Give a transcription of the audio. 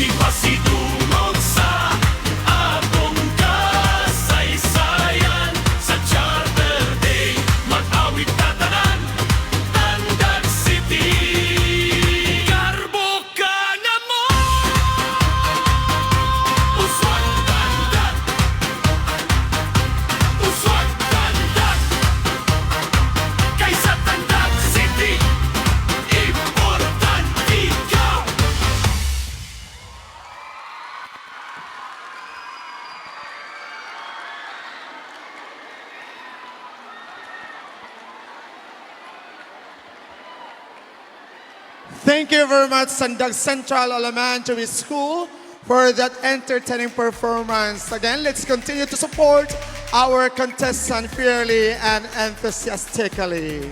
Di pasidungog sa atong kasaysayan. Sa Charter Day, mag-awit ka tanan, Tandag City. Garbo ka na mo, Uswag Tandag, Uswag Tandag. Kaysa Tandag City, importante ka. Thank you very much, Sandag Central Elementary School, for that entertaining performance. Again, let's continue to support our contestant fairly and enthusiastically.